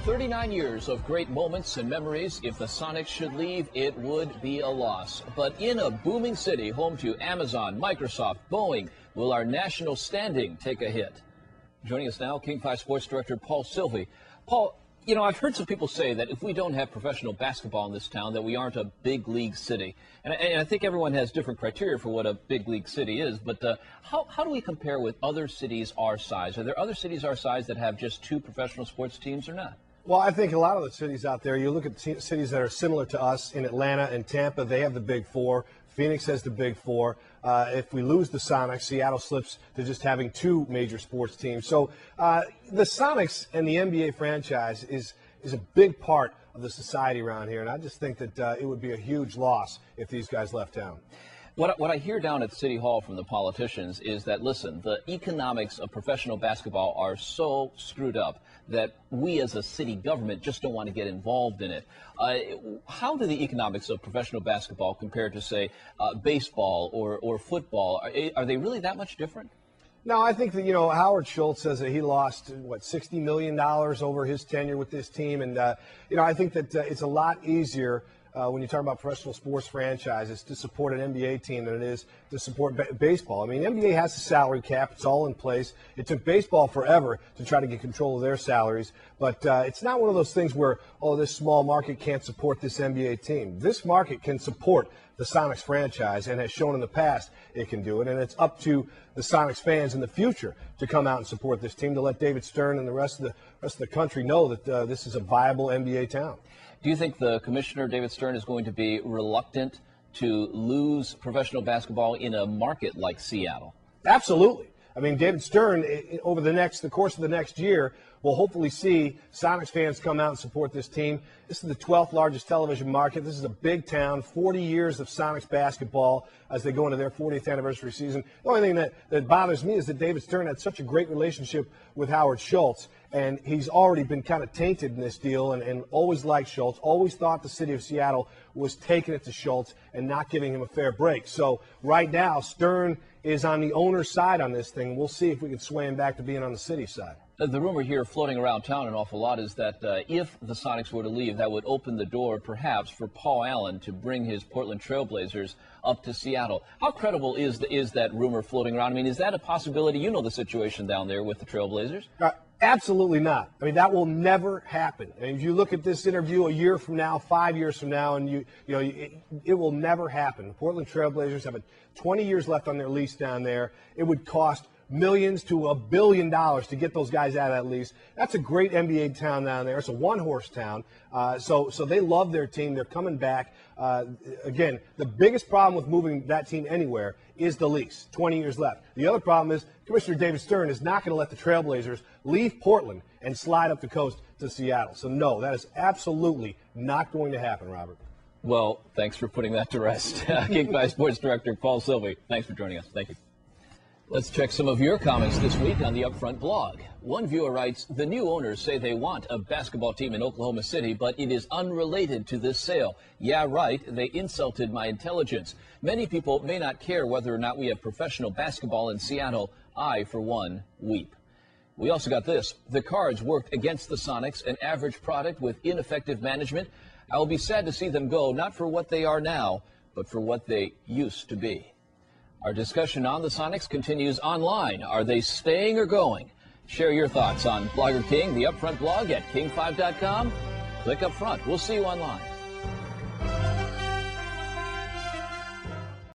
39 years of great moments and memories. If the Sonics should leave, it would be a loss. But in a booming city home to Amazon, Microsoft, Boeing, will our national standing take a hit? Joining us now, King 5 Sports Director Paul Silvey. Paul, you know, I've heard some people say that if we don't have professional basketball in this town, that we aren't a big league city. And I think everyone has different criteria for what a big league city is. But how do we compare with other cities our size? Are there other cities our size that have just 2 professional sports teams or not? Well, I think a lot of the cities out there, you look at cities that are similar to us in Atlanta and Tampa, they have the Big Four. Phoenix has the Big Four. If we lose the Sonics, Seattle slips to just having 2 major sports teams. So the Sonics and the NBA franchise is a big part of the society around here, and I just think that it would be a huge loss if these guys left town. What I hear down at City Hall from the politicians is that, listen, the economics of professional basketball are so screwed up that we as a city government just don't want to get involved in it. How do the economics of professional basketball compare to, say, baseball or football? Are they really that much different? No, I think that, you know, Howard Schultz says that he lost, $60 million over his tenure with this team. And, I think that it's a lot easier when you talk about professional sports franchises to support an NBA team than it is to support baseball. I mean, NBA has a salary cap. It's all in place. It took baseball forever to try to get control of their salaries. But it's not one of those things where, this small market can't support this NBA team. This market can support the Sonics franchise and has shown in the past it can do it. And it's up to the Sonics fans in the future to come out and support this team, to let David Stern and the rest of the country know that this is a viable NBA town. Do you think the commissioner, David Stern, is going to be reluctant to lose professional basketball in a market like Seattle? Absolutely. I mean, David Stern, over the course of the next year, will hopefully see Sonics fans come out and support this team. This is the 12th largest television market. This is a big town, 40 years of Sonics basketball as they go into their 40th anniversary season. The only thing that bothers me is that David Stern had such a great relationship with Howard Schultz, and he's already been kind of tainted in this deal and always liked Schultz, always thought the city of Seattle was taking it to Schultz and not giving him a fair break. So right now, Stern is on the owner's side on this thing. We'll see if we can sway him back to being on the city side. The rumor here floating around town an awful lot is that if the Sonics were to leave, that would open the door perhaps for Paul Allen to bring his Portland Trailblazers up to Seattle. How credible is that rumor floating around? I mean, is that a possibility? You know the situation down there with the Trailblazers. Absolutely not. I mean, that will never happen. And if you look at this interview a year from now, 5 years from now, and it will never happen. The Portland Trailblazers have 20 years left on their lease down there. It would cost millions to $1 billion to get those guys out of that lease. That's a great NBA town down there. It's a one-horse town. So they love their team. They're coming back. Again, the biggest problem with moving that team anywhere is the lease, 20 years left. The other problem is Commissioner David Stern is not going to let the Trailblazers leave Portland and slide up the coast to Seattle. So, no, that is absolutely not going to happen, Robert. Well, thanks for putting that to rest. King 5 Sports Director Paul Silvey, thanks for joining us. Thank you. Let's check some of your comments this week on the Upfront blog. One viewer writes, the new owners say they want a basketball team in Oklahoma City, but it is unrelated to this sale. Yeah, right. They insulted my intelligence. Many people may not care whether or not we have professional basketball in Seattle. I, for one, weep. We also got this. The Cards worked against the Sonics, an average product with ineffective management. I will be sad to see them go, not for what they are now, but for what they used to be. Our discussion on the Sonics continues online. Are they staying or going? Share your thoughts on Blogger King, the Upfront blog at king5.com. Click Upfront. We'll see you online.